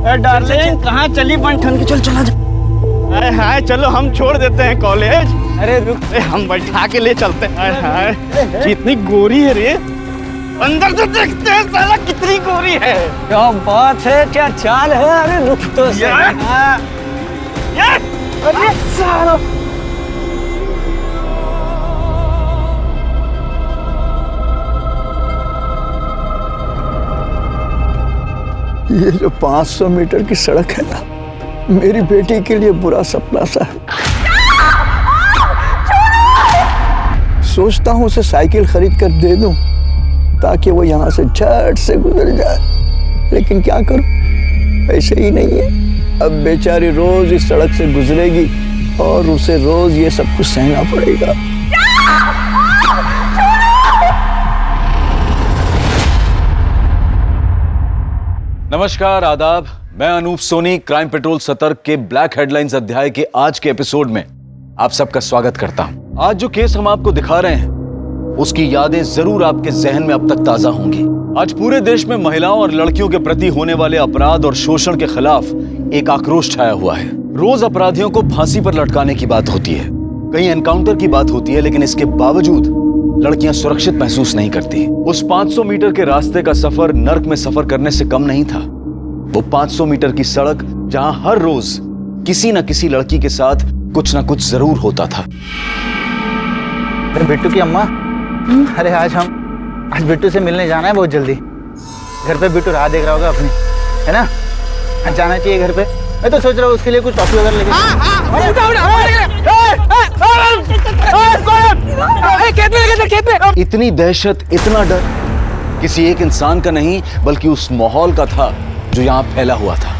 Darling कहाँ चली बंठन की? चल चला जा। अरे हाय चलो हम छोड़ देते हैं कॉलेज। अरे रुक, हम बैठा के ले चलते हैं। हाय कितनी गोरी है रे, अंदर से देखते हैं साला कितनी गोरी है। क्या बात है, क्या चाल है। अरे रुक तो अरे साला ये जो 500 मीटर की सड़क है ना, मेरी बेटी के लिए बुरा सपना सा है। सोचता हूँ उसे साइकिल खरीद कर दे दूं ताकि वो यहाँ से झट से गुजर जाए, लेकिन क्या करूं, पैसे ही नहीं है। अब बेचारी रोज इस सड़क से गुजरेगी और उसे रोज ये सब कुछ सहना पड़ेगा। नमस्कार, आदाब। मैं अनूप सोनी क्राइम पेट्रोल सतर्क के ब्लैक हेडलाइंस अध्याय के आज के एपिसोड में आप सबका स्वागत करता हूं। आज जो केस हम आपको दिखा रहे हैं उसकी यादें जरूर आपके जहन में अब तक ताजा होंगी। आज पूरे देश में महिलाओं और लड़कियों के प्रति होने वाले अपराध और शोषण के खिलाफ एक आक्रोश छाया हुआ है। रोज अपराधियों को फांसी पर लटकाने की बात होती है, कहीं एनकाउंटर की बात होती है, लेकिन इसके बावजूद लड़कियां सुरक्षित महसूस नहीं करती। उस 500 मीटर के रास्ते का सफर नर्क में सफर करने से कम नहीं था। वो 500 मीटर की सड़क जहां हर रोज किसी न किसी लड़की के साथ कुछ न कुछ जरूर होता था। अरे बिट्टू की अम्मा, अरे आज बिट्टू से मिलने जाना है बहुत जल्दी। घर पे बिट्टू राह देख रहा होगा अपनी, है ना? आज जाना चाहिए घर पे। मैं तो सोच रहा हूँ उसके लिए कुछ टॉफी वगैरह लेके। इतनी दहशत, इतना डर किसी एक इंसान का नहीं बल्कि उस माहौल का था जो यहाँ फैला हुआ था।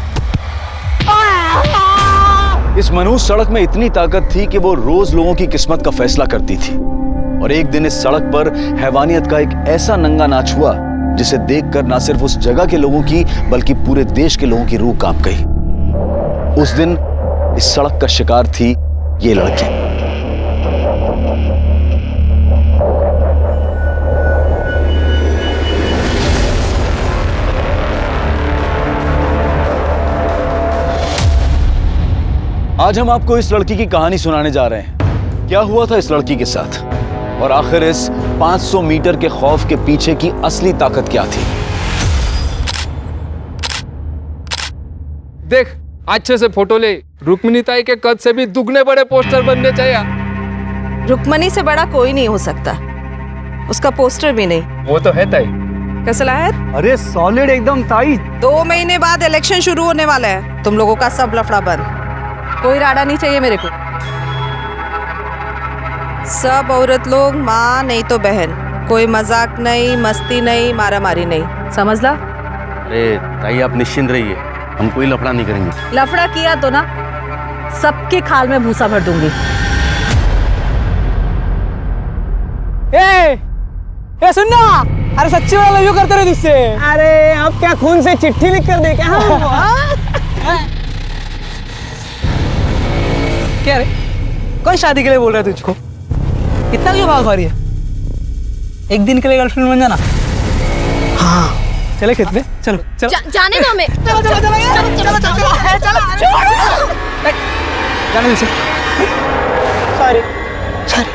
इस मनुष्य सड़क में इतनी ताकत थी कि वो रोज लोगों की किस्मत का फैसला करती थी। और एक दिन इस सड़क पर हैवानियत का एक ऐसा नंगा नाच हुआ जिसे देखकर ना सिर्फ उस जगह के लोगों की बल्कि पूरे देश के लोगों की रूह कांप गई। उस दिन इस सड़क का शिकार थी ये लड़की। आज हम आपको इस लड़की की कहानी सुनाने जा रहे हैं। क्या हुआ था इस लड़की के साथ और आखिर इस 500 मीटर के खौफ के पीछे की असली ताकत क्या थी। देख, अच्छे से फोटो ले। रुक्मिणी ताई के कद से भी दुगने बड़े पोस्टर बनने चाहिए। रुक्मिणी से बड़ा कोई नहीं हो सकता, उसका पोस्टर भी नहीं। वो तो है ताई। कैसा है? अरे सॉलिड एकदम ताई। 2 महीने बाद इलेक्शन शुरू होने वाला है, तुम लोगों का सब लफड़ा बंद। कोई राडा नहीं चाहिए मेरे को। सब औरत लोग माँ नहीं तो बहन, कोई मजाक नहीं, मस्ती नहीं, मारा मारी नहीं, समझ ला? अरे ताई आप निश्चिंत रहिए, हम कोई लफड़ा नहीं करेंगे। लफड़ा किया तो ना सबके खाल में भूसा भर दूंगी। ए सुनना, अरे सच्ची वाला लव यू करते रहे तुझसे। अरे अब क्या खून से चिट्ठी लिख कर दे क्या? क्या रे, कौन शादी के लिए बोल रहा है तुझको? कितना क्यों भाग रही है? एक दिन के लिए गर्लफ्रेंड बन जाना। हाँ चले खेत में, चलो चलो। जाने दो हमें। चलो जाने दीजिए। Sorry sorry.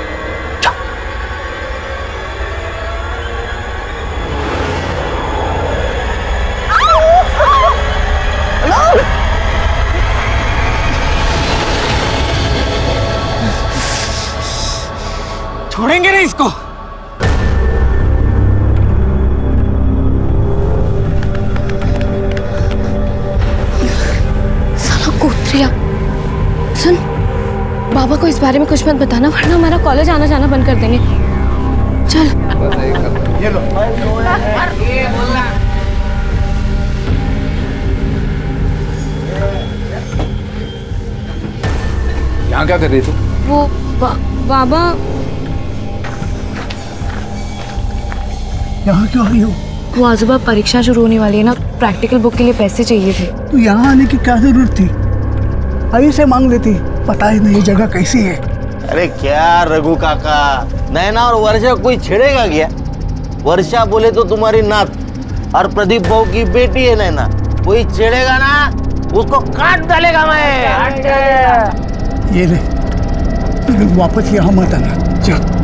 छोड़ेंगे नहीं इसको। साला कोत्रिया। सुन, बाबा को इस बारे में कुछ मत बताना वरना हमारा कॉलेज आना जाना बंद कर देंगे। चल। ये लो। यहाँ क्या कर रही तू? वो बाबा। यहाँ क्यों आई हो? वो आजूबा परीक्षा शुरू होने वाली है ना, प्रैक्टिकल बुक के लिए पैसे चाहिए थे। तो यहाँ आने की क्या जरूरत थी? अभी से मांग लेती, पता ही नहीं जगह कैसी है। अरे क्या रघु काका, नैना और वर्षा कोई छेड़ेगा क्या? वर्षा बोले तो तुम्हारी नात और प्रदीप बहू की बेटी है नैना, कोई छेड़ेगा ना उसको काट डालेगा मैं। ये ले, वापस यहाँ मत आना। चल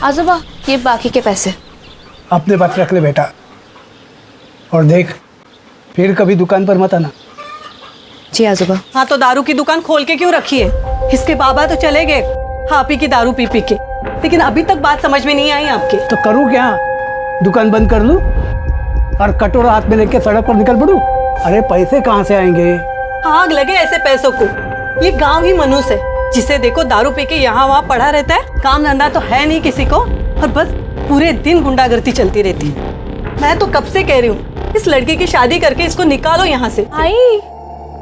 आजोबा, ये बाकी के पैसे। अपने पास रख ले बेटा, और देख फिर कभी दुकान पर मत आना। जी आजोबा। हाँ तो दारू की दुकान खोल के क्यों रखी है? इसके बाबा तो चले गए आप ही की दारू पी पी के, लेकिन अभी तक बात समझ में नहीं आई आपके। तो करूँ क्या? दुकान बंद कर लूं और कटोरा हाथ में लेके सड़क पर निकल पड़ूं? अरे पैसे कहाँ से आएंगे? आग लगे ऐसे पैसों को। ये गांव ही मनुष्य है, जिसे देखो दारू पी के यहाँ वहाँ पड़ा रहता है, काम धंधा तो है नहीं किसी को, और बस पूरे दिन गुंडागर्दी चलती रहती है। मैं तो कब से कह रही हूँ इस लड़की की शादी करके इसको निकालो यहाँ से। आई,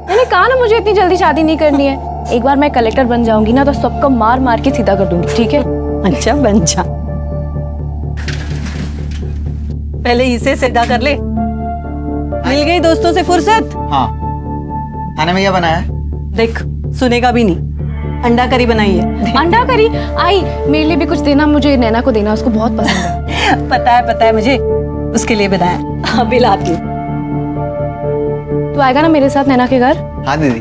मैंने कहा ना मुझे इतनी जल्दी शादी नहीं करनी है। एक बार मैं कलेक्टर बन जाऊंगी ना तो सबको मार मार के सीधा कर दूंगी, ठीक है? अच्छा बन जा, पहले इसे सीधा कर ले। मिल गई दोस्तों से फुर्सत? हाँ, खाने में क्या बनाया है? देख, सुनेगा भी नहीं। अंडा करी बनाई है। अंडा करी? आई, मेरे लिए भी कुछ देना, मुझे नैना को देना, उसको बहुत पसंद है। पता है मुझे, उसके लिए बनाया। अभी लाती हूँ। तू आएगा ना मेरे साथ नैना के घर? हाँ दीदी।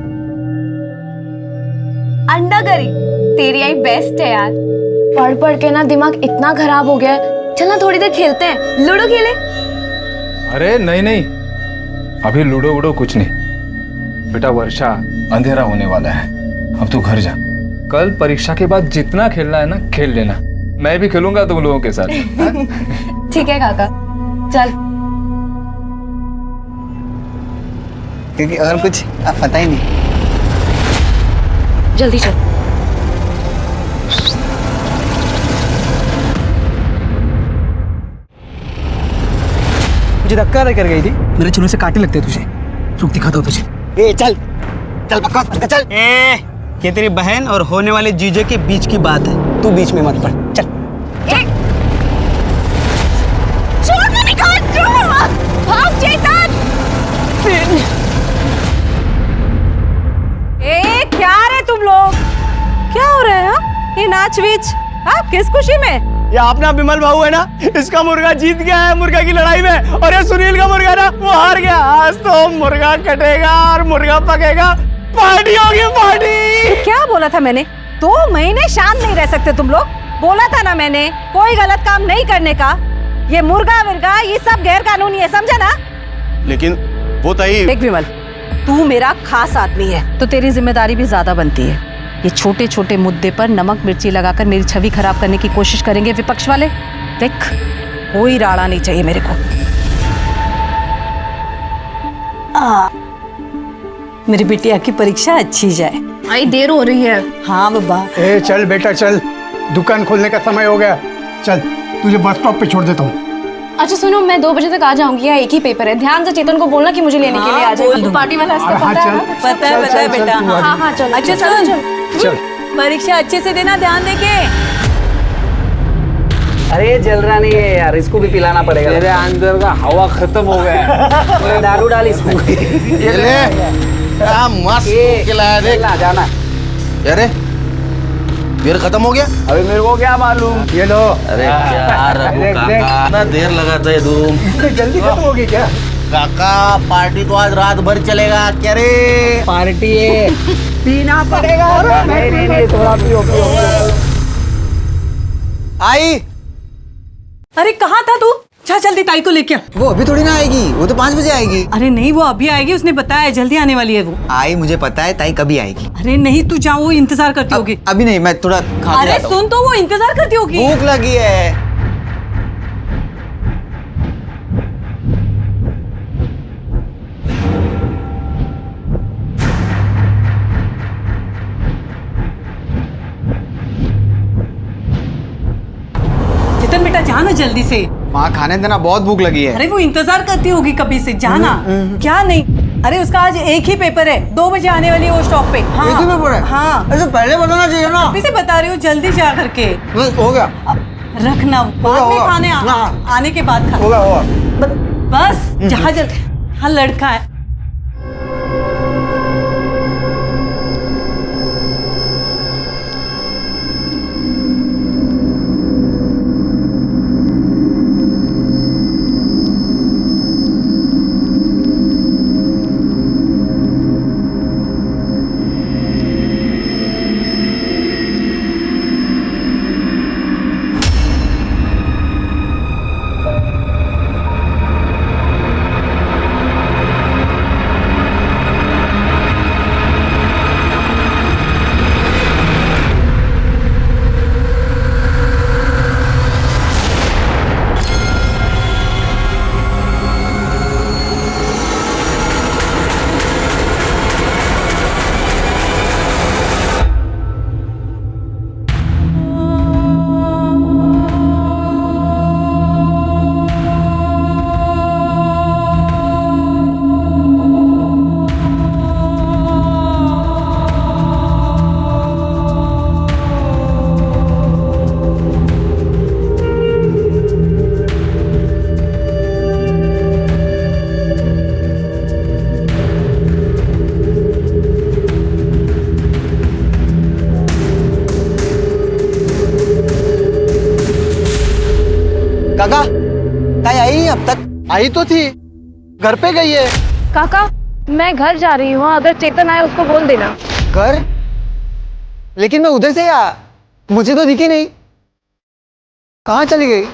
अंडा करी तेरी आई बेस्ट है यार। पढ़ पढ़ के ना दिमाग इतना खराब हो गया है। चल ना थोड़ी देर खेलते हैं, लूडो खेले। अरे नहीं, अभी लूडो वूडो कुछ नहीं। बेटा वर्षा, अंधेरा होने वाला है, अब तू घर जा। कल परीक्षा के बाद जितना खेलना है ना खेल लेना, मैं भी खेलूंगा तुम लोगों के साथ। ठीक है काका, चल। क्योंकि और कुछ पता ही नहीं। जल्दी चल। मुझे धक्का कर गई थी, मेरे चुनू से काटे लगते हैं तुझे। रुक, दिखाता हूँ तुझे। ए चल चल बकवास मत कर, चल। ये तेरी बहन और होने वाले जीजे के बीच की बात है, तू बीच में मत पड़। चल भाग चेतन। क्या रे तुम लोग, क्या हो रहा है? हाँ? ये नाच वीच किस खुशी में? ये अपना विमल भाऊ है ना, इसका मुर्गा जीत गया है मुर्गा की लड़ाई में, और ये सुनील का मुर्गा ना वो हार गया। आज तो मुर्गा कटेगा और मुर्गा पकेगा, पार्टी होगी पार्टी। क्या बोला था मैंने? 2 महीने शांत नहीं रह सकते तुम लोग। बोला था ना मैंने, कोई गलत काम नहीं करने का। ये मुर्गा विर्गा ये सब गैर कानूनी है, समझा ना? लेकिन वो तई देख विमल, तू मेरा खास आदमी है तो तेरी जिम्मेदारी भी ज्यादा बनती है। ये छोटे छोटे मुद्दे पर नमक मिर्ची लगाकर मेरी छवि खराब करने की कोशिश करेंगे विपक्ष वाले। देख, कोई राड़ा नहीं चाहिए मेरे को। मेरी बिटिया की परीक्षा अच्छी जाए। आई, देर हो रही है। हाँ बाबा। ए चल बेटा चल, दुकान खोलने का समय हो गया। चल, तुझे बस स्टॉप पे छोड़ देता हूँ। अच्छा सुनो, मैं 2 बजे तक आ जाऊंगी, या एक ही पेपर है। ध्यान से चेतन को बोलना कि मुझे लेने के लिए आ जाए। पार्टी वाला रास्ता पता है? पता है बेटा। हाँ चलो। अच्छा चल। परीक्षा अच्छे से देना, ध्यान देके। अरे जल रहा नहीं है यार, इसको भी पिलाना पड़ेगा। तेरे अंदर का हवा खत्म हो गया है। दारू डाल इसमें। ये ले, क्या मस्त खिलाया देख। जाना। अरे देर खत्म हो गया। अबे मेरे को क्या मालूम। ये लो। अरे क्या रघु काका, इतना देर लगाता है तुम। जल्दी खत्म होगी क्या? काका पार्टी तो आज रात भर चलेगा क्या रे? पार्टी है, पीना पड़ेगा। नहीं, थोड़ा पियो। आई, अरे कहाँ था तू? जा जल्दी ताई को लेके आ। वो अभी थोड़ी ना आएगी, वो तो 5 बजे आएगी। अरे नहीं, वो अभी आएगी, उसने बताया है, जल्दी आने वाली है वो। आई, मुझे पता है ताई कभी आएगी। अरे नहीं, तू जा, वो इंतजार करती होगी। अभी नहीं, मैं थोड़ा खा के अरे आता हूँ। सुन तो, वो इंतजार करती होगी। भूख लगी है। चेतन बेटा जाना जल्दी से। माँ खाने देना, बहुत भूख लगी है। अरे वो इंतजार करती होगी कभी से, जाना। क्या नहीं? अरे उसका आज एक ही पेपर है, 2 बजे आने वाली है वो स्टॉप पे। हाँ। एक ही पेपर है? हाँ। ऐसे पहले बताना चाहिए ना। अभी से बता रही हूँ, जल्दी जा करके हो गया। रखना, बाद में खाने आने के बाद खा। होगा। बस जहाँ जल्दी। हाँ लड़का है। आई तो थी, घर पे गई है। काका मैं घर जा रही हूँ, अगर चेतन आए उसको बोल देना। घर? लेकिन मैं उधर से आया, मुझे तो दिखी नहीं। कहाँ चली गई?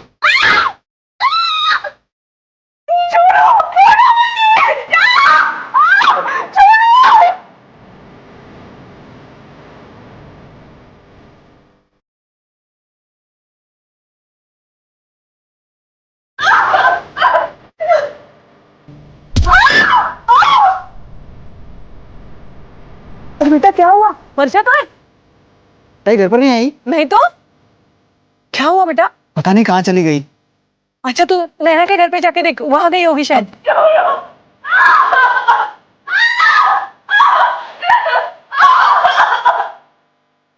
बेटा क्या हुआ? वर्षा कहाँ है? ताई घर पर नहीं आई? नहीं तो क्या हुआ बेटा? पता नहीं कहाँ चली गई। अच्छा तू नैना के घर पे जाके देख, वहां गई होगी शायद।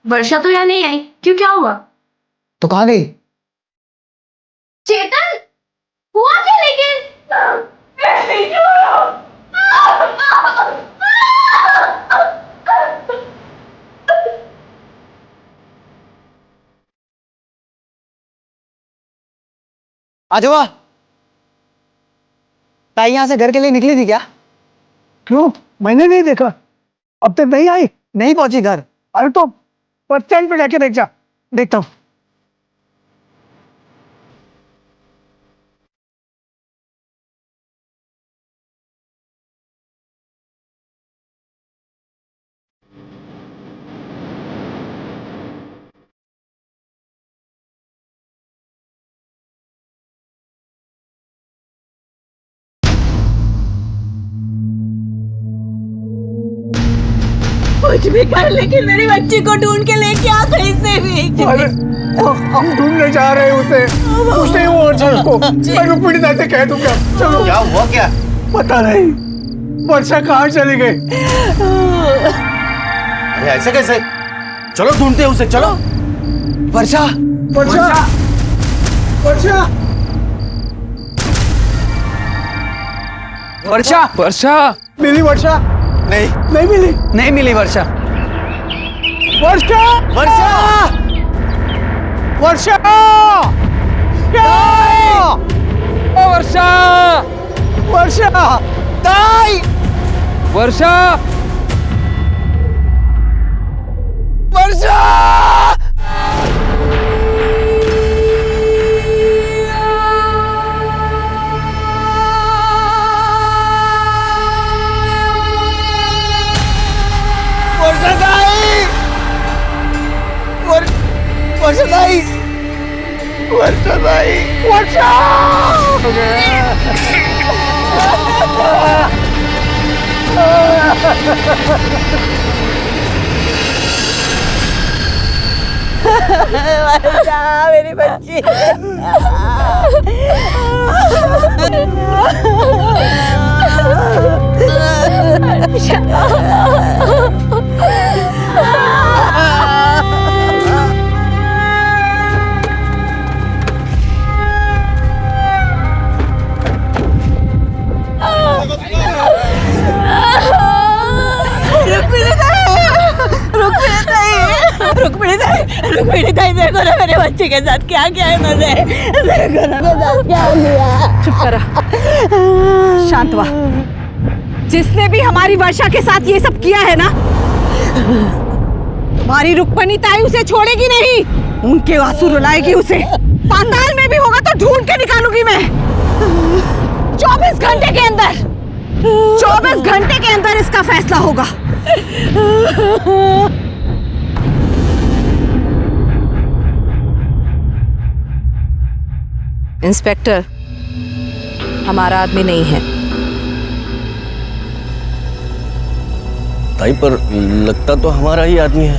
वर्षा तो यहाँ नहीं आई, क्यों, क्या हुआ? तो कहाँ गई? चेतन हुआ क्या लेकिन? आ जाओ। ताई यहाँ से घर के लिए निकली थी क्या? क्यों, मैंने नहीं देखा। अब तक नहीं आई? नहीं पहुंची घर। अरे तो बस स्टैंड पे जाके देख जा। देखता हूँ। कुछ भी कर, लेकिन मेरी बच्ची को ढूंढ के लेके आ कहीं से भी। अरे हम ढूंढने जा रहे हैं उसे, कुछ नहीं हुआ उसको। मैं रुक्मिणी से कह दूंगा। चलो। क्या हुआ क्या? पता नहीं वर्षा कहाँ चली गई। अरे ऐसे कैसे? चलो ढूंढते हैं उसे, चलो। वर्षा, वर्षा, वर्षा, वर्षा, वर्षा, मिली वर्षा? नहीं, नहीं मिली। नहीं मिली वर्षा। वर्षा, वर्षा, वर्षा, वर्षा, वर्षा, ताई, वर्षा, वर्षा। वर्षाताई, वर्षाताई, वर्षा। वर्षा मेरी बच्ची। रुक्मिणी ताई, देखो ना मेरे बच्चे के साथ क्या किया है इन्होंने। देखो ना मेरे साथ क्या किया। चुप करा, शांत हुआ। जिसने भी हमारी वर्षा के साथ ये सब किया है ना, तुम्हारी रुक्मिणी ताई उसे छोड़ेगी नहीं। उनके आंसू रुलाएगी उसे। पाताल में भी होगा तो ढूंढ के निकालूंगी मैं। 24 घंटे के अंदर, 24 घंटे के अंदर इसका फैसला होगा। इंस्पेक्टर, हमारा आदमी नहीं है। ताई पर लगता तो हमारा ही आदमी है।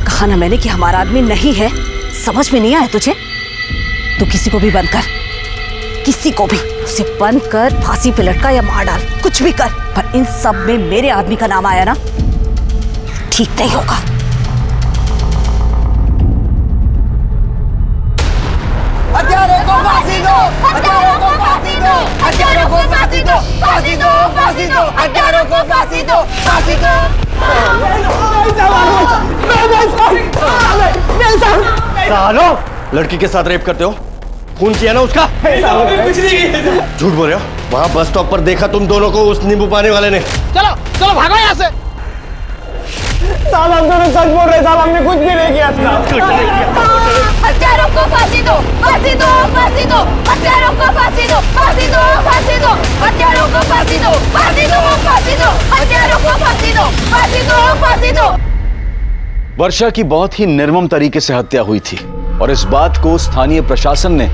कहा ना मैंने कि हमारा आदमी नहीं है। समझ में नहीं आया तुझे? तो किसी को भी बंद कर, किसी को भी उसे बंद कर, फांसी पे लटका या मार डाल, कुछ भी कर, पर इन सब में मेरे आदमी का नाम आया ना, ठीक नहीं होगा। हत्यारों को फांसी दो, हत्यारों को फांसी दो, हत्यारों को फांसी दो, फांसी दो, फांसी दो, हत्यारों को फांसी दो, फांसी दो। सालो, लड़की के साथ रेप करते हो? खून किया ना उसका? कुछ नहीं। झूठ बोल रहे हो? वहाँ बस स्टॉप पर देखा तुम दोनों को उस नींबू पानी वाले ने। चलो चलो भागो यहाँ से। साहब हम दोनों सच बोल रहे, साहब हमने कुछ भी नहीं किया। हत्यारों को फांसी दो, फांसी दो, फांसी दो, हत्यारों को फांसी दो, फांसी दो, फांसी दो, हत्यारों को फांसी दो, फांसी दो, फांसी दो, हत्यारों को फांसी दो, फांसी दो, फांसी दो। वर्षा की बहुत ही निर्मम तरीके से हत्या हुई थी और इस बात को स्थानीय प्रशासन ने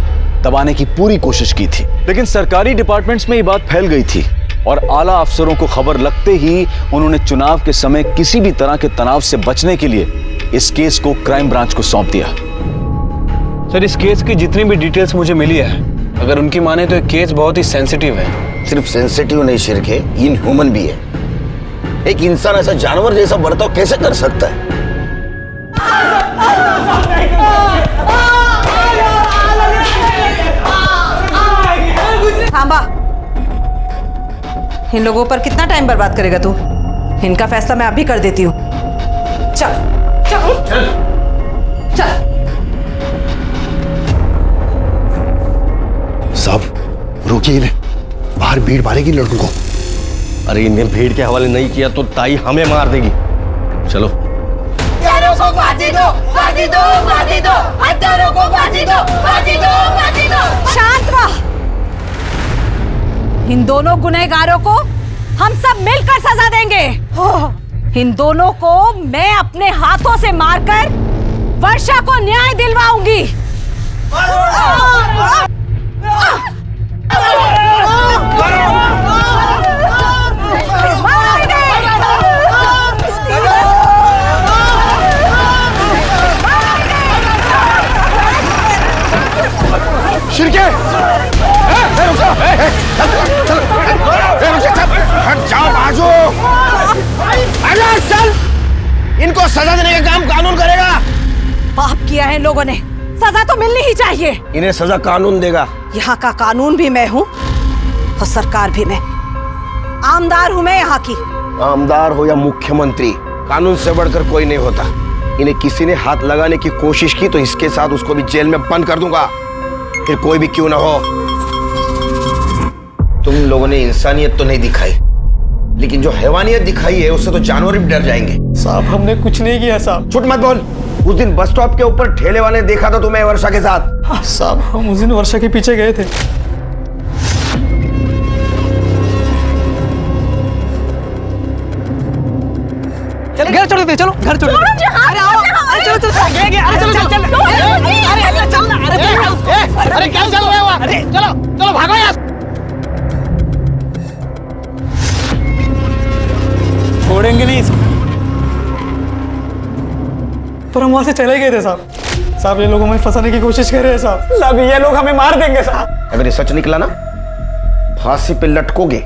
दबाने की पूरी कोशिश की थी, लेकिन सरकारी डिपार्टमेंट्स में ये बात फैल गई थी और आला अफसरों को खबर लगते ही उन्होंने चुनाव के समय किसी भी तरह के तनाव से बचने के लिए इस केस को क्राइम ब्रांच को सौंप दिया। सर, इस केस की जितनी भी डिटेल्स मुझे मिली है, अगर उनकी माने तो ये केस बहुत ही सेंसिटिव है। सिर्फ सेंसिटिव नहीं शिरके, इनह्यूमन भी है। एक इंसान ऐसा जानवर जैसा बर्ताव कैसे कर सकता है? थांबा। इन लोगों पर कितना टाइम बर्बाद करेगा तू? इनका फैसला मैं अभी कर देती हूँ। चल चल चल चल। साहब रोकिए इन्हें, बाहर भीड़ मारेगी लड़कों को। अरे इन्हें भीड़ के हवाले नहीं किया तो ताई हमें मार देगी। चलो। हत्यारों को फांसी दो, फांसी दो, फांसी दो, हत्यारों को फांसी दो, फांसी दो, फांसी दो। शांत रह। इन दोनों गुनहगारों को हम सब मिलकर सजा देंगे। इन दोनों को मैं अपने हाथों से मारकर वर्षा को न्याय दिलवाऊंगी। शिरके हट जाओ, बाजू चल। इनको सजा देने का काम कानून करेगा। पाप किया है इन लोगों ने, सजा तो मिलनी ही चाहिए। इन्हें सजा कानून देगा। यहाँ का कानून भी मैं हूँ और सरकार भी मैं। आमदार हूँ मैं यहाँ की। आमदार हो या मुख्यमंत्री, कानून से बढ़कर कोई नहीं होता। इन्हें किसी ने हाथ लगाने की कोशिश की तो इसके साथ उसको भी जेल में बंद कर दूंगा, फिर कोई भी क्यों ना हो। तुम लोगों ने इंसानियत तो नहीं दिखाई, लेकिन जो हैवानियत दिखाई है उससे तो जानवर भी डर जाएंगे। साहब हमने कुछ नहीं किया साहब। झूठ मत बोल। उस दिन बस स्टॉप के ऊपर ठेले वाले ने देखा था तुम्हें वर्षा के साथ। साहब हम उस दिन वर्षा के पीछे गए थे। चल घर छोड़ देते, चलो घर छोड़ देते। अरे आओ, चलो चलो अरे क्या चल रहा है? अरे चलो चलो भागो यहाँ। छोड़ेंगे नहीं इसको। पर हम वहां से चले गए थे साहब। साहब ये लोग हमें फंसाने की कोशिश कर रहे हैं साहब। साहब ये लोग हमें मार देंगे साहब। अगर ये सच निकला ना, फांसी पे लटकोगे।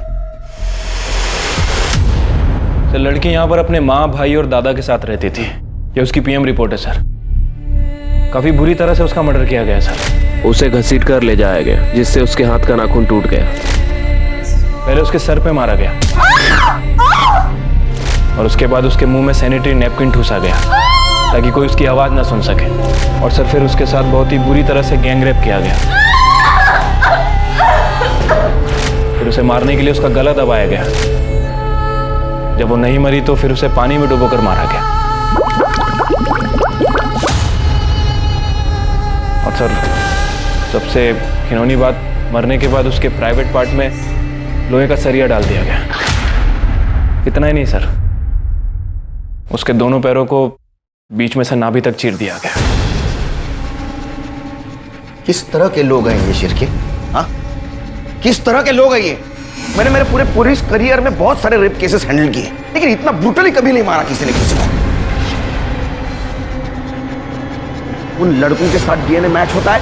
सर, लड़की यहाँ पर अपने माँ, भाई और दादा के साथ रहती थी। ये उसकी पीएम रिपोर्ट है सर। काफी बुरी तरह से उसका मर्डर किया गया सर। उसे घसीट कर ले जाया गया, जिससे उसके हाथ का नाखून टूट गया। पहले उसके सर पे मारा गया और उसके बाद उसके मुंह में सैनिटरी नैपकिन ठूसा गया ताकि कोई उसकी आवाज ना सुन सके। और सर फिर उसके साथ बहुत ही बुरी तरह से गैंग रेप किया गया। फिर उसे मारने के लिए उसका गला दबाया गया। जब वो नहीं मरी तो फिर उसे पानी में डुबोकर मारा गया। और सर सबसे घिनौनी बात, मरने के बाद उसके प्राइवेट पार्ट में लोहे का सरिया डाल दिया गया। इतना ही नहीं सर, उसके दोनों पैरों को बीच में से नाभि तक चीर दिया गया। किस तरह के लोग हैं ये शिरके? हाँ, किस तरह के लोग हैं ये? मैंने मेरे पूरे पुलिस करियर में बहुत सारे रेप केसेस हैंडल किए, लेकिन इतना ब्रूटली कभी नहीं मारा किसी ने किसी को। उन लड़कों के साथ डीएनए मैच होता है?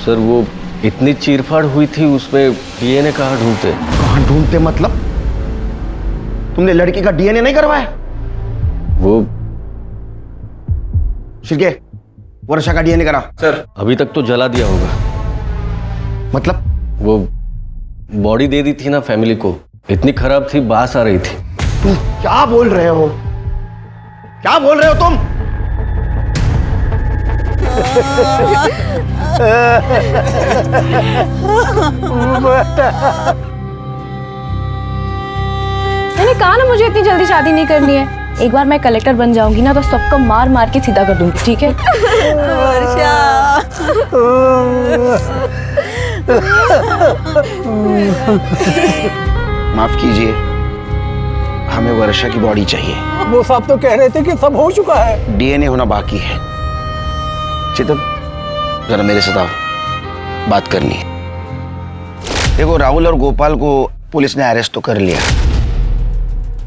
सर वो इतनी चीरफाड़ हुई थी, उसमें डीएनए कहाँ ढूंढते? कहाँ ढूंढते मतलब? तुमने लड़की का डीएनए नहीं करवाया? वो शिरके, वर्षा का डीएनए करा। सर अभी तक तो जला दिया होगा। मतलब? वो बॉडी दे दी थी ना फैमिली को, इतनी खराब थी, बास आ रही थी। तुम क्या बोल रहे हो? क्या बोल रहे हो तुम? मैंने कहा ना मुझे इतनी जल्दी शादी नहीं करनी है। एक बार मैं कलेक्टर बन जाऊंगी ना तो सबको मार मार के सीधा कर दूंगी, ठीक है? माफ कीजिए, हमें वर्षा की बॉडी चाहिए। वो साहब तो कह रहे थे कि सब हो चुका है। डीएनए होना बाकी है। चेतन, जरा मेरे साथ आओ, बात करनी है। देखो, राहुल और गोपाल को पुलिस ने अरेस्ट तो कर लिया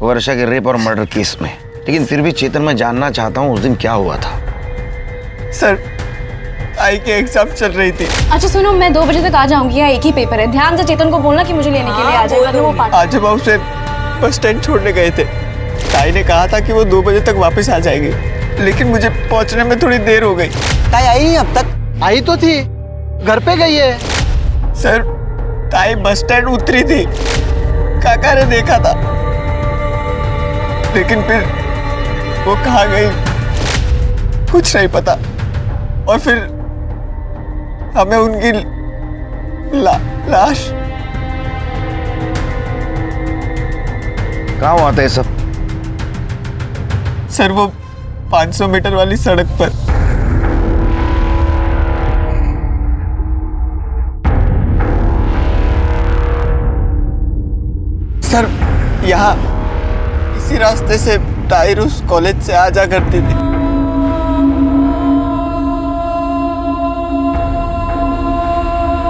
वर्षा के रेप और मर्डर केस में, लेकिन फिर भी चेतन, मैं जानना चाहता हूँ उस दिन क्या हुआ था। सर, आई के एग्जाम चल रही थी। अच्छा सुनो, मैं 2 बजे तक आ जाऊंगी, यहाँ एक ही पेपर है। ध्यान से चेतन को बोलना कि मुझे लेने के लिए आ जाएगा। वो आज हम उसे बस स्टैंड छोड़ने गए थे। ताई ने कहा था कि वो 2 बजे तक वापस आ जाएगी, लेकिन मुझे पहुंचने में थोड़ी देर हो गई। ताई आई नहीं अब तक? आई तो थी, घर पे गई है। सर, ताई बस स्टैंड उतरी थी, काका ने देखा था, लेकिन फिर वो कहाँ गई कुछ नहीं पता। और फिर हमें उनकी लाश। कहाँ हुआ था ये सब? सर, वो 500 मीटर वाली सड़क पर। सर, यहाँ इसी रास्ते से ताहिर उस कॉलेज से आ जा करती थी।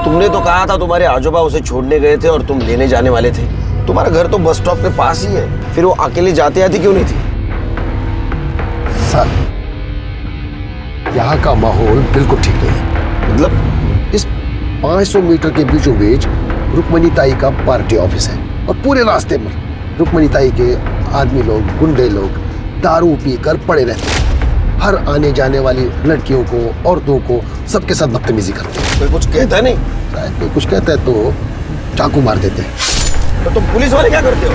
तुमने तो कहा था तुम्हारे आजोबा उसे छोड़ने गए थे और तुम लेने जाने वाले थे। तुम्हारा घर तो बस स्टॉप के पास ही है, फिर वो अकेले जाते आती क्यों नहीं थी? सर, यहाँ का माहौल बिल्कुल ठीक नहीं है। मतलब? इस 500 मीटर के बीचों बीच रुक्मणी ताई का पार्टी ऑफिस है और पूरे रास्ते में रुक्मणी ताई के आदमी लोग, गुंडे लोग दारू पीकर पड़े रहते हैं। हर आने जाने वाली लड़कियों को, औरतों को, सबके साथ बदतमीजी करते हैं। कोई कुछ कहता नहीं? शायद कोई कुछ कहता है तो चाकू मार देते हैं। तो तुम पुलिस वाले क्या करते हो?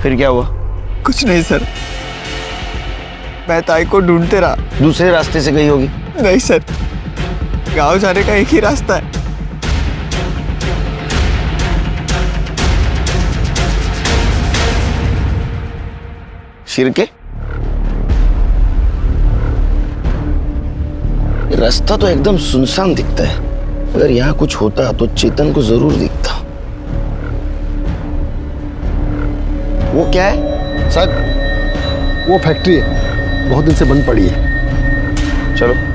फिर क्या हुआ? कुछ नहीं सर, मैं ताई को ढूंढते रहा। दूसरे रास्ते से गई होगी? नहीं सर, गांव जाने का एक ही रास्ता है। शिरके? रास्ता तो एकदम सुनसान दिखता है। अगर यहाँ कुछ होता तो चेतन को जरूर दिखता। वो क्या है? सर, वो फैक्ट्री है, बहुत दिन से बंद पड़ी है। चलो।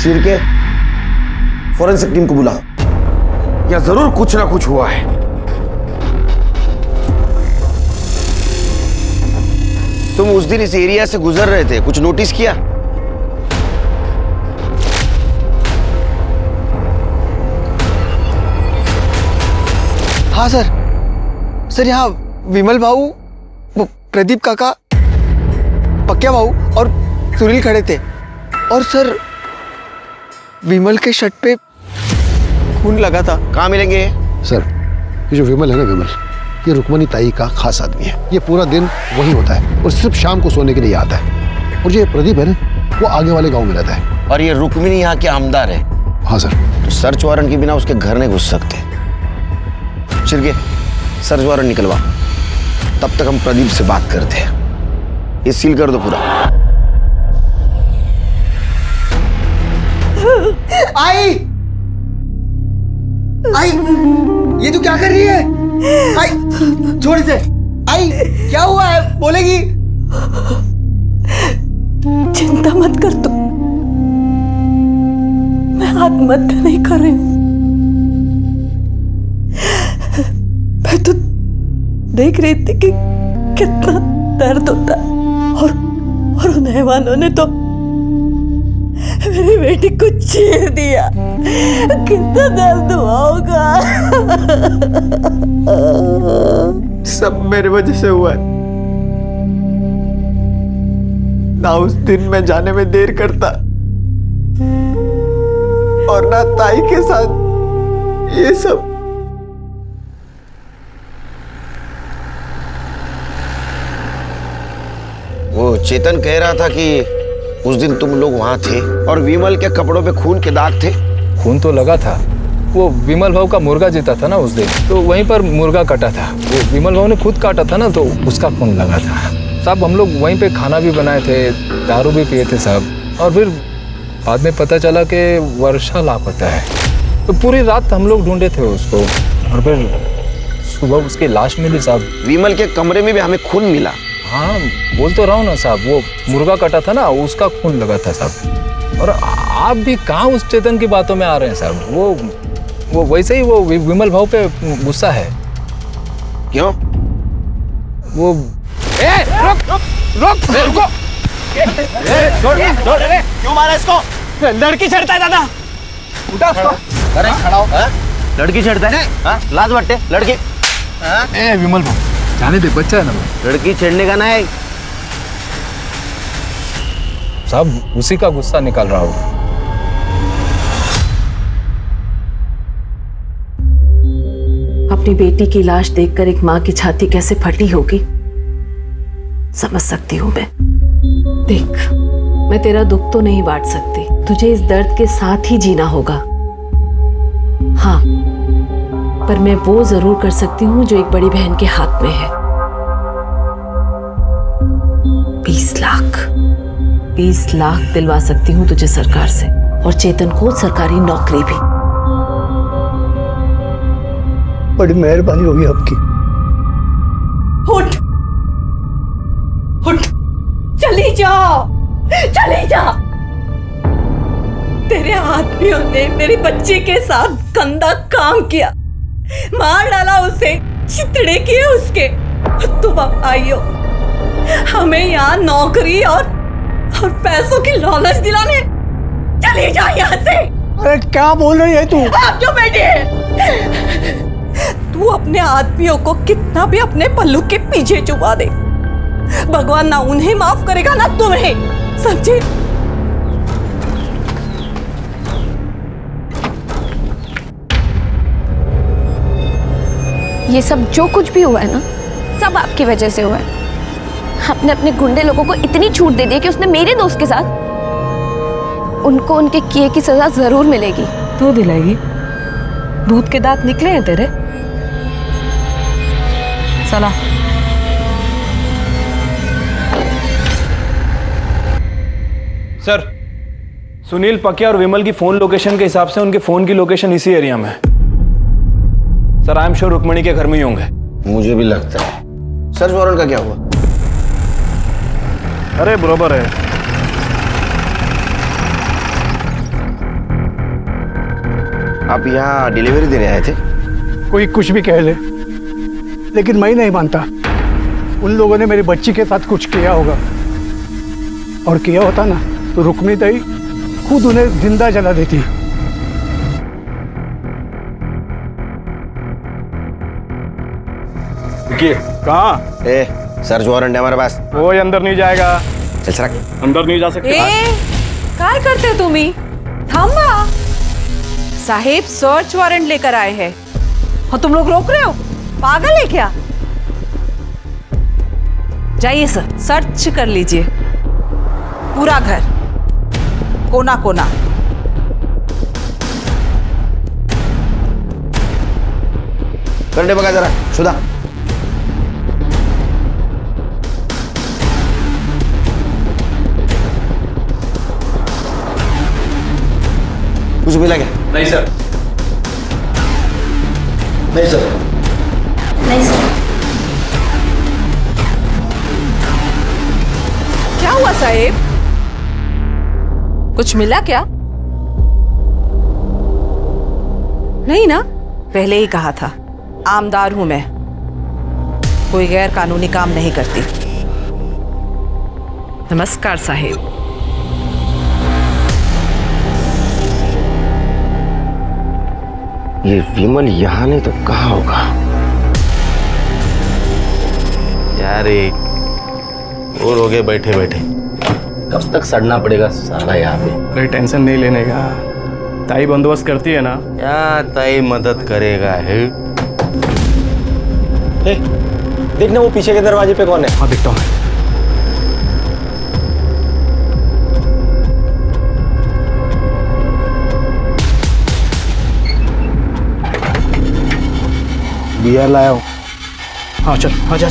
शिरके, फॉरेंसिक टीम को बुला। या जरूर कुछ ना कुछ हुआ है। तुम उस दिन इस एरिया से गुजर रहे थे, कुछ नोटिस किया? हाँ सर, सर यहाँ विमल भाऊ, प्रदीप काका, पक्या भाऊ और सुनील खड़े थे। और सर विमल के शर्ट पे खून लगा था। कहाँ मिलेंगे? सर ये जो विमल है ना, विमल, ये रुक्मणी ताई का खास आदमी है। ये पूरा दिन वही होता है और सिर्फ शाम को सोने के लिए आता है। और जो ये प्रदीप है ना, वो आगे वाले गांव में रहता है। और ये रुक्मिणी यहाँ के आमदार है? हाँ सर। तो सर्च वारंट के बिना उसके घर नहीं घुस सकते। शिरके, सर्च वारंट निकलवा, तब तक हम प्रदीप से बात करते हैं। ये सील कर दो पूरा। आई आई, ये तू क्या कर रही है? आई छोड़ इसे। आई क्या हुआ है, बोलेगी? चिंता मत कर तू, मैं आत्महत्या नहीं कर रही हूं। मैं तो देख रही थी कि कितना दर्द होता है और उन हैवानों ने तो मेरी बेटी को चीर दिया। कितना दर्द हुआ होगा। सब मेरे वजह से हुआ है। ना उस दिन मैं जाने में देर करता और ना ताई के साथ ये सब। वो चेतन कह रहा था कि उस दिन तुम लोग वहां थे और विमल के कपड़ों पे खून के दाग थे। खून तो लगा था, वो विमल भाऊ का मुर्गा जीता था ना उस दिन, तो वहीं पर मुर्गा कटा था। वो विमल भाऊ ने खुद काटा था ना, तो उसका खून लगा था साहब। हम लोग वहीं पे खाना भी बनाए थे, दारू भी पिए थे साहब। और फिर बाद में पता चला कि वर्षा लापता है, तो पूरी रात हम लोग ढूंढे थे उसको और फिर सुबह उसकी लाश मिली साहब। विमल के कमरे में भी हमें खून मिला। हाँ बोल तो रहा हूँ ना साहब, वो मुर्गा कटा था ना, उसका खून लगा था साहब। और आप भी कहाँ उस चेतन की बातों में आ रहे हैं साहब? वो वैसे ही वो विमल भाव पे गुस्सा है। क्यों? वो रुको क्यों मारा इसको? लड़की छेड़ता है दादा। उठा उसको। अरे खड़ा हो। लड़की छेड़ता है? लाज बट्टे लड़की। ए विमल भाऊ जाने दे, बच्चा है ना वो। लड़की छेड़ने का ना है साहब, उसी का गुस्सा निकाल रहा हूँ। अपनी बेटी की लाश देखकर एक माँ की छाती कैसे फटी होगी समझ सकती हूँ मैं। देख, मैं तेरा दुख तो नहीं बांट सकती, तुझे इस दर्द के साथ ही जीना होगा। हाँ, पर मैं वो जरूर कर सकती हूँ जो एक बड़ी बहन के हाथ में है। 20 लाख दिलवा सकती हूँ तुझे सरकार से, और चेतन को सरकारी नौकरी भी। बड़ी मेहरबानी होगी आपकी। उठ उठ, चली जाओ, चली जा। तेरे आदमियों ने मेरी बच्ची के साथ गंदा काम किया, मार डाला उसे, चितड़े किए उसके। तुम अब आई हो हमें यहाँ नौकरी और पैसों की लालच दिलाने। चली जा यहाँ से। अरे क्या बोल रही है तू? आप क्यों बैठे हैं? तू अपने आदमियों को कितना भी अपने पल्लू के पीछे छुपा दे, भगवान ना उन्हें माफ करेगा ना तुम्हें, समझे? ये सब जो कुछ भी हुआ है ना, सब आपकी वजह से हुआ है। आपने अपने गुंडे लोगों को इतनी छूट दे दी कि उसने मेरे दोस्त के साथ, उनको उनके किए की सजा जरूर मिलेगी। तो दिलाएगी? दूध के दांत निकले हैं तेरे। चला। सर, सुनील पकिया और विमल की फोन लोकेशन के हिसाब से उनके फोन की लोकेशन इसी एरिया में है। Sir, I am sure Rukmini के घर में ही होंगे। मुझे भी लगता है। सर्च वारंट का क्या हुआ? अरे बरोबर है। आप यहाँ डिलीवरी देने आए थे? कोई कुछ भी कह ले, लेकिन मैं नहीं मानता उन लोगों ने मेरी बच्ची के साथ कुछ किया होगा। और किया होता ना तो रुक्मिणी ताई खुद उन्हें जिंदा जला देती। कहाँ? सर्च वारंट है हमारे पास। वो अंदर नहीं जाएगा। चल सरक। अंदर नहीं जा सकते। काय करते हो तुम्ही? थांबा साहेब, सर्च वारंट लेकर आए हैं और तुम लोग रोक रहे हो? पागल है क्या? जाइए सर, सर्च कर लीजिए पूरा घर, कोना कोना। करने बगा जरा सुधा। कुछ मिला क्या? नहीं सर। नहीं सर। नहीं सर। क्या हुआ साहेब? कुछ मिला क्या? नहीं ना, पहले ही कहा था आमदार हूं मैं, कोई गैर कानूनी काम नहीं करती। नमस्कार साहेब। ये विमल यहाँ नहीं तो कहाँ होगा? यार और हो गए बैठे बैठे, कब तक सड़ना पड़ेगा साला यहाँ पे। अरे टेंशन नहीं लेने का, ताई बंदोबस्त करती है ना। क्या ताई मदद करेगा है? देखना वो पीछे के दरवाजे पे कौन है। हाँ देखता हूँ। बियर लाया हूँ। हाँ चल, हाँ जा।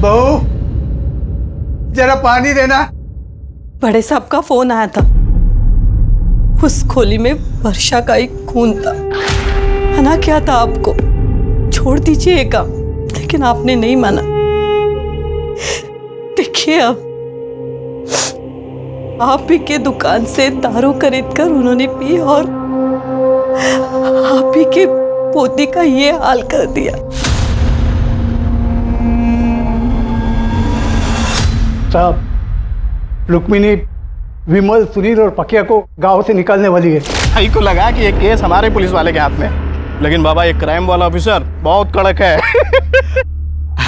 बहू जरा पानी देना। बड़े साहब का फोन आया था, उस खोली में वर्षा का एक खून था। मना किया था आपको छोड़ दीजिए ये काम, लेकिन आपने नहीं माना। देखिए अब आप ही के दुकान से दारू खरीद कर उन्होंने पी और आप ही के पोती का ये हाल कर दिया। साहब, रुक्मिणी विमल, सुनील और पकिया को गांव से निकालने वाली है। भाई को लगा कि ये केस हमारे पुलिस वाले के हाथ में, लेकिन बाबा ये क्राइम वाला ऑफिसर बहुत कड़क है।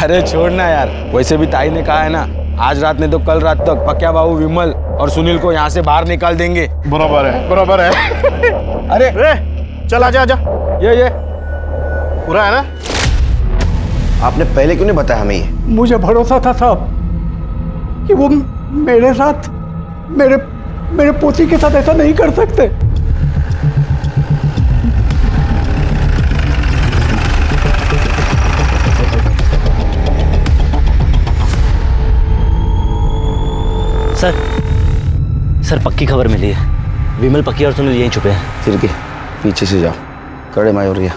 अरे छोड़ना यार, वैसे भी ताई ने कहा है ना, आज रात नहीं तो कल रात तक पक्या बाबू विमल और सुनील को यहाँ से बाहर निकाल देंगे। बराबर है, बराबर है। अरे चल आजा आजा, ये पूरा है ना। आपने पहले क्यों नहीं बताया हमें ये? मुझे भरोसा था साहब कि वो मेरे साथ, मेरे पोती के साथ ऐसा नहीं कर सकते। सर पक्की खबर मिली है, विमल, पक्की और सुनील यहीं छुपे हैं। फिर के पीछे से जाओ, कड़े मायोरिया।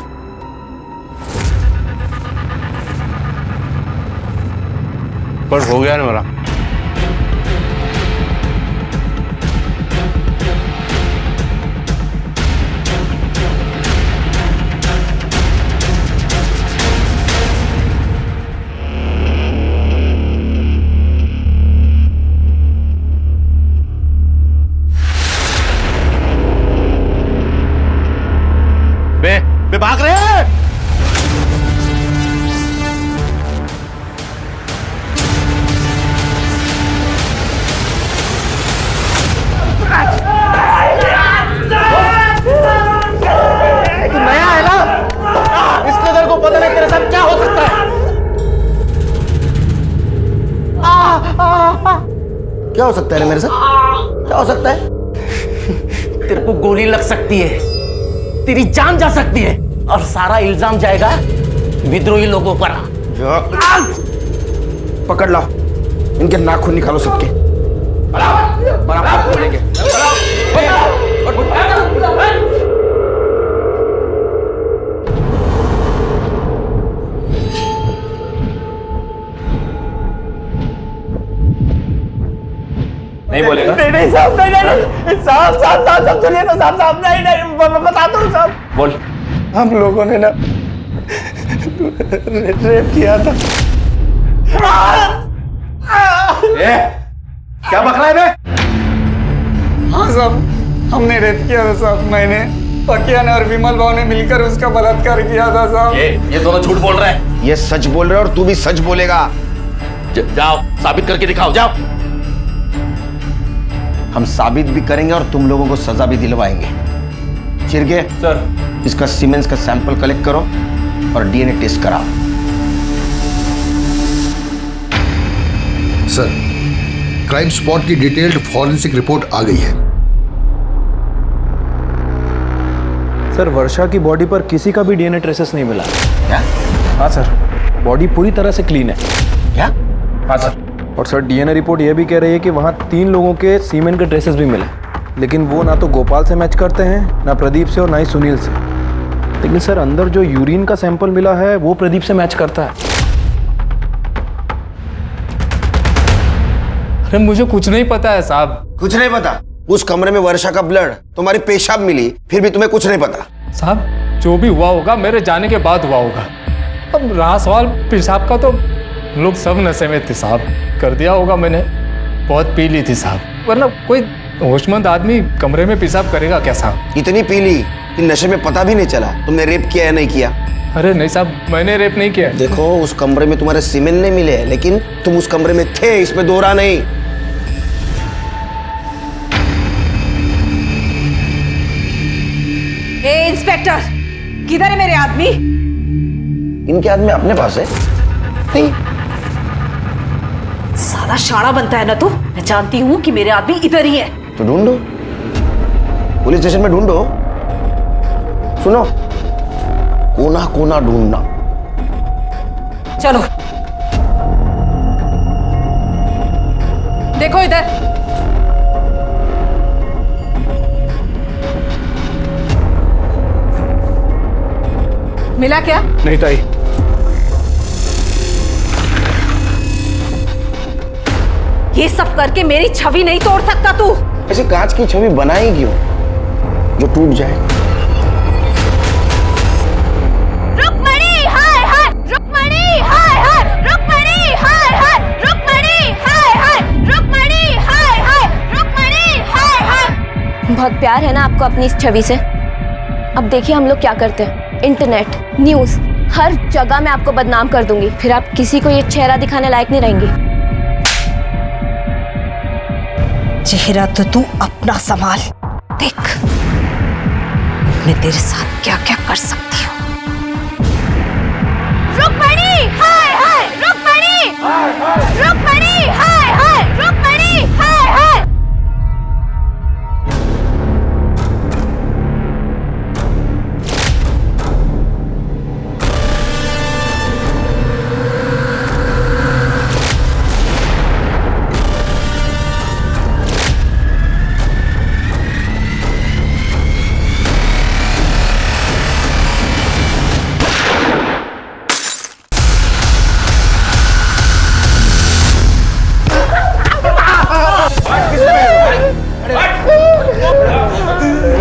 पर हो गया ना मेरा। बे भाग रहे हैं। तू नया है ना, इसलिए तेरे को पता नहीं तेरे साथ क्या हो सकता है। क्या हो सकता है रे मेरे साथ? क्या हो सकता है? तेरे को गोली लग सकती है, तेरी जान जा सकती है और सारा इल्जाम जाएगा विद्रोही लोगों पर। पकड़ लो, इनके नाखून निकालो सबके। बराबर बोलेंगे। नहीं नहीं बोलेगा? नहीं साहब, नहीं साहब साहब साहब साहब सुनिए ना साहब साहब, नहीं बता दो साहब। बोल। हम लोगों ने ना रेप किया था। क्या बक रहा है बे? हाँ साहब, हमने रेप किया था साहब। मैंने, पकियान और विमल भाव ने मिलकर उसका बलात्कार किया था साहब। ये दोनों झूठ बोल रहे हैं। ये सच बोल रहे हो और तू भी सच बोलेगा। जाओ साबित करके दिखाओ, जाओ। हम साबित भी करेंगे और तुम लोगों को सजा भी दिलवाएंगे। चिरगे सर, इसका सीमेंस का सैंपल कलेक्ट करो और डीएनए टेस्ट कराओ। सर, क्राइम स्पॉट की डिटेल्ड फॉरेंसिक रिपोर्ट आ गई है। सर वर्षा की बॉडी पर किसी का भी डीएनए ट्रेसेस नहीं मिला। क्या? हाँ सर, बॉडी पूरी तरह से क्लीन है। क्या? हाँ सर। और सर डीएनए रिपोर्ट यह भी कह रही है कि वहाँ 3 लोगों के सीमेन के ट्रेसेस भी मिले, लेकिन वो ना तो गोपाल से मैच करते हैं, ना प्रदीप से और ना ही सुनील से। लेकिन सर अंदर जो यूरिन का सैंपल मिला है वो प्रदीप से मैच करता है। अरे मुझे कुछ नहीं पता है साहब। कुछ नहीं पता? उस कमरे में वर्षा का ब्लड, तुम्हारी पेशाब मिली, फिर भी तुम्हें कुछ नहीं पता? साहब जो भी हुआ होगा मेरे जाने के बाद हुआ होगा। अब रहा सवाल पेशाब का, तो लोग सब नशे में थे साहब, कर दिया होगा मैंने। बहुत पी ली थी साहब, वरना कोई होशमंद आदमी कमरे में पेशाब करेगा क्या साहब? इतनी पी ली कि नशे में पता भी नहीं चला तुमने रेप किया या नहीं किया। अरे नहीं साहब, मैंने रेप नहीं किया। देखो उस कमरे में तुम्हारे सीमेन नहीं मिले, लेकिन तुम उस कमरे में थे, इसमें दो राह नहीं। ए इंस्पेक्टर, किधर है मेरे आदमी? इनके आदमी अपने पास है। नहीं, साला शाड़ा बनता है ना तू। मैं जानती हूँ कि मेरे आदमी इधर ही है। तो ढूंढो, पुलिस स्टेशन में ढूंढो। सुनो, कोना कोना ढूंढना। चलो देखो इधर। मिला क्या? नहीं ताई। ये सब करके मेरी छवि नहीं तोड़ सकता तू। ऐसे कांच की छवि बनाई क्यों जो टूट जाए? रुक्मणी हाय हाय, रुक्मणी हाय हाय, रुक्मणी हाय हाय, रुक्मणी हाय हाय, रुक्मणी हाय हाय, रुक्मणी हाय हाय। बहुत प्यार है ना आपको अपनी इस छवि से। अब देखिए हम लोग क्या करते हैं, इंटरनेट, न्यूज़, हर जगह मैं आपको बदनाम कर दूंगी, फिर आप किसी को ये चेहरा दिखाने लायक नहीं रहेंगी। चेहरा तो तू अपना संभाल, देख मैं तेरे साथ क्या क्या कर सकती हूँ। रुक्मणी हाय हाय, रुक्मणी रुक्मणी हाय हाय, रुक्मणी हाय हाय।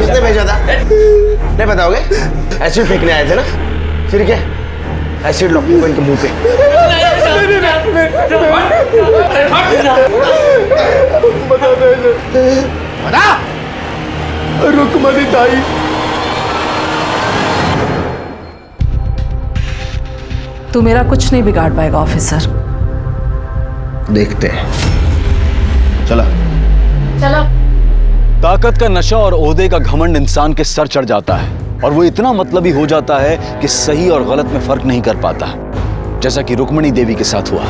किसने भेजा था? नहीं बताओगे? एसिड फेंकने आए थे ना? फिर क्या? एसिड लो इनके मुंह पे। बता। रुक्मणी ताई, तू मेरा कुछ नहीं बिगाड़ पाएगा ऑफिसर। देखते हैं। चलो चलो। ताकत का नशा और ओहदे का घमंड इंसान के सर चढ़ जाता है और वो इतना मतलबी हो जाता है कि सही और गलत में फर्क नहीं कर पाता, जैसा कि रुक्मणी देवी के साथ हुआ।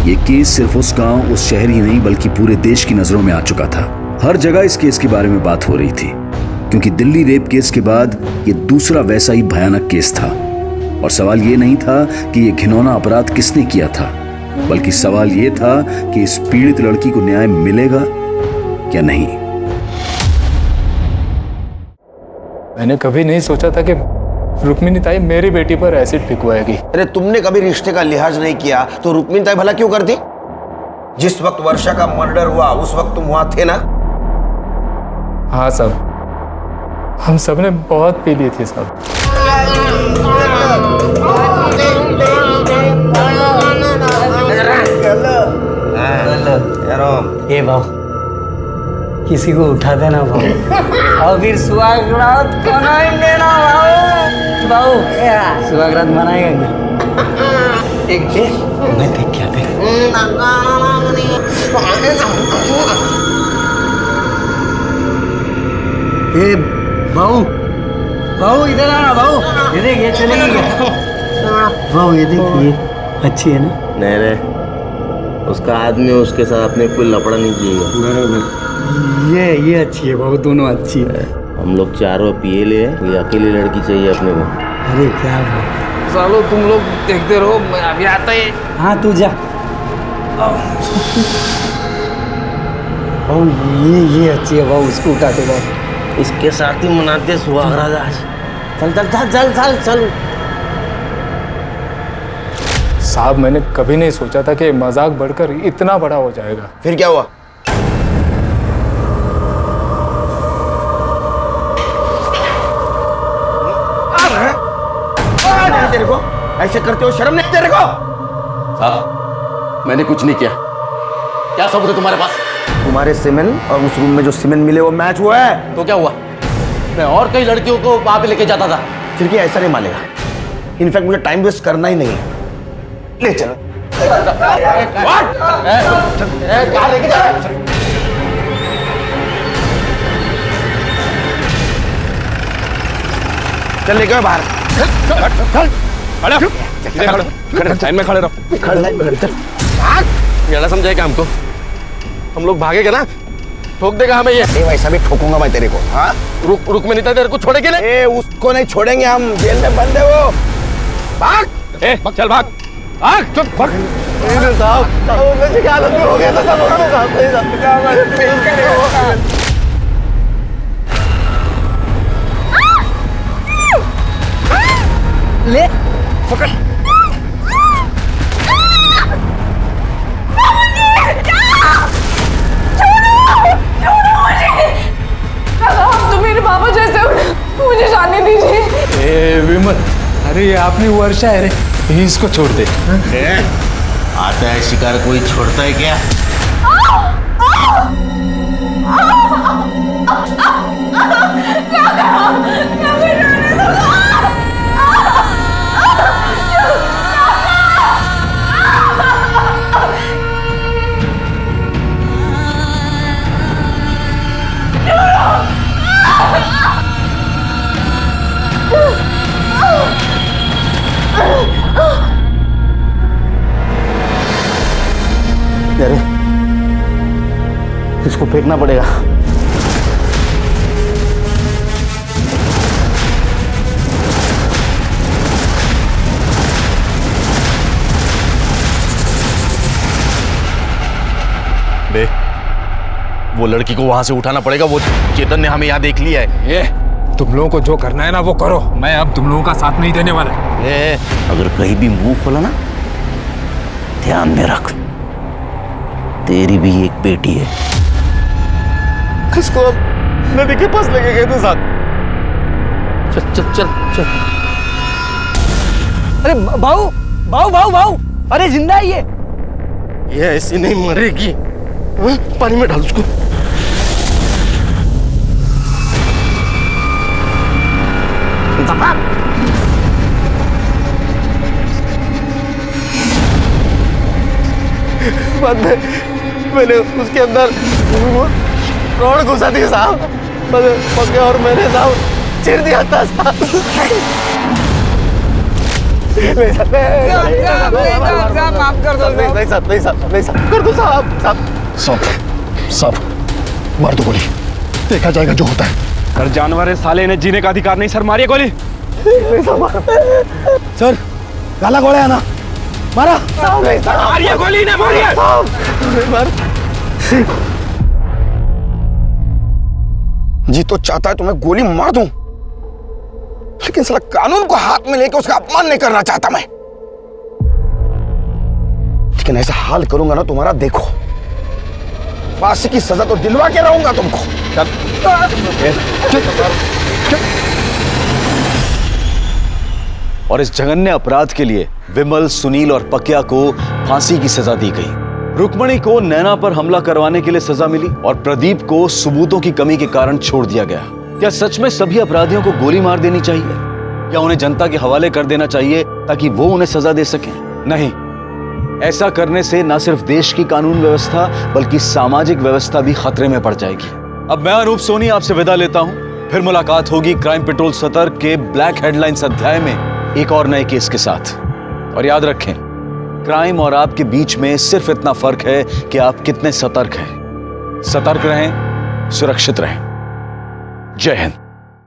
ये केस सिर्फ उस गांव, उस शहर ही नहीं बल्कि पूरे देश की नजरों में आ चुका था। हर जगह इस केस के बारे में बात हो रही थी, क्योंकि दिल्ली रेप केस के बाद ये दूसरा वैसा ही भयानक केस था। और सवाल ये नहीं था कि ये घिनौना अपराध किसने किया था, बल्कि सवाल ये था कि इस पीड़ित लड़की को न्याय मिलेगा या नहीं। मैंने कभी नहीं सोचा था कि रुक्मिणी ताई मेरी बेटी पर एसिड फेंकवाएगी। अरे तुमने कभी रिश्ते का लिहाज नहीं किया तो रुक्मिणी ताई भला क्यों करती? जिस वक्त वर्षा का मर्डर हुआ उस वक्त तुम वहां थे ना? हाँ साहब, हम सब ने बहुत पी ली थी साहब। ए भाव, किसी को उठा देना भाव, और फिर सुहाग रात मनाएंगे ना भाव। भाव सुहाग रात मनाएंगे। एक मैं देख क्या देख। ए भाऊ, भाऊ इधर आना भाऊ, ये देख ये चलेगी क्या? भाऊ ये देख, ये अच्छी है ना? नहीं रे, उसका आदमी उसके साथ अपने कोई लफड़ा नहीं किएगा। बराबर, ये अच्छी है भाऊ, दोनों अच्छी है। हम लोग चारों पिए ले, कोई अकेली लड़की चाहिए अपने को। अरे क्या भाऊ, सालो तुम लोग देखते रहो, मैं अभी आता ही। हाँ तू जा। भाऊ ये अच्छी है भाऊ, उसको उठा दे भाऊ। इसके साथ ही मनाते सुहाग रात आज। चल चल चल चल चल चल। साहब मैंने कभी नहीं सोचा था कि मजाक बढ़कर इतना बड़ा हो जाएगा। फिर क्या हुआ? तेरे को ऐसे करते हो शर्म नहीं तेरे को? साहब मैंने कुछ नहीं किया। क्या सबूत है तुम्हारे पास? तुम्हारे सीमेंट और उस रूम में जो सीमेंट मिले वो मैच हुआ है। तो क्या हुआ? मैं और कई लड़कियों को वहां पे लेके जाता था। फिर ऐसा नहीं मानेगा। इनफैक्ट मुझे टाइम वेस्ट करना ही नहीं है। ले चलो। क्या लेके जा रहा है? चल लेके आओ बाहर। लाइन में खड़े रहो। ज्यादा समझाए क्या हमको? हम लोग भागेगा ना, ठोक देगा हमें ये। वैसा भी ठोकूंगा मैं तेरे को। हाँ रुक में नहीं था, तेरे को छोड़ेंगे नहीं। उसको नहीं छोड़ेंगे हम, जेल में बंद है वो। भाग चल भाग भाग चल भाग। साहब क्या हालत में हो गया था ले पकड़। तो मेरे पापा जैसे हो, मुझे जाने दीजिए। ए विमल, अरे ये आपने वर्षा है रे, इसको छोड़ दे। आता है शिकार कोई छोड़ता है क्या? अरे इसको फेंकना पड़ेगा। बे, वो लड़की को वहां से उठाना पड़ेगा। वो चेतन ने हमें यहाँ देख लिया है। ये तुम लोगों को जो करना है ना वो करो, मैं अब तुम लोगों का साथ नहीं देने वाला। अगर कहीं भी मुंह खोला ना, ध्यान में रख, तेरी भी एक बेटी है। किसको नदी के पास लेके गए थे साथ? चल चल चल चल। अरे भाऊ भाऊ भाऊ भाऊ, अरे जिंदा है ये ऐसी नहीं मरेगी। पानी में डाल उसको। बाद में मैंने उसके अंदर रॉड घुसा दी साहब, पके और मैंने साहब चिर दिया था साहब। माफ कर दो। नहीं साहब कर दो साहब मार दो गोली, देखा जाएगा जो होता है। सर जानवर है साले, ने जीने का अधिकार नहीं। सर मारिए गोली। सर गाला गोला है ना, मारा। मारिए गोली, ना मारिए। जी तो चाहता है तो मैं गोली मार दूं, लेकिन साला कानून को हाथ में लेकर उसका अपमान नहीं करना चाहता मैं। लेकिन ऐसा हाल करूंगा ना तुम्हारा, देखो फांसी की सजा तो दिलवा के रहूंगा तुमको। और इस जघन्य अपराध के लिए विमल, सुनील और पकिया को फांसी की सजा दी गई। रुक्मणी को नैना पर हमला करवाने के लिए सजा मिली और प्रदीप को सबूतों की कमी के कारण छोड़ दिया गया। क्या सच में सभी अपराधियों को गोली मार देनी चाहिए या उन्हें जनता के हवाले कर देना चाहिए ताकि वो उन्हें सजा दे सकें? नहीं, ऐसा करने से न सिर्फ देश की कानून व्यवस्था बल्कि सामाजिक व्यवस्था भी खतरे में पड़ जाएगी। अब मैं अनूप सोनी आपसे विदा लेता हूं। फिर मुलाकात होगी क्राइम पेट्रोल सतर्क के ब्लैक हेडलाइंस अध्याय में एक और नए केस के साथ। और याद रखें, क्राइम और आपके बीच में सिर्फ इतना फर्क है कि आप कितने सतर्क हैं। सतर्क रहें, सुरक्षित रहें। जय हिंद।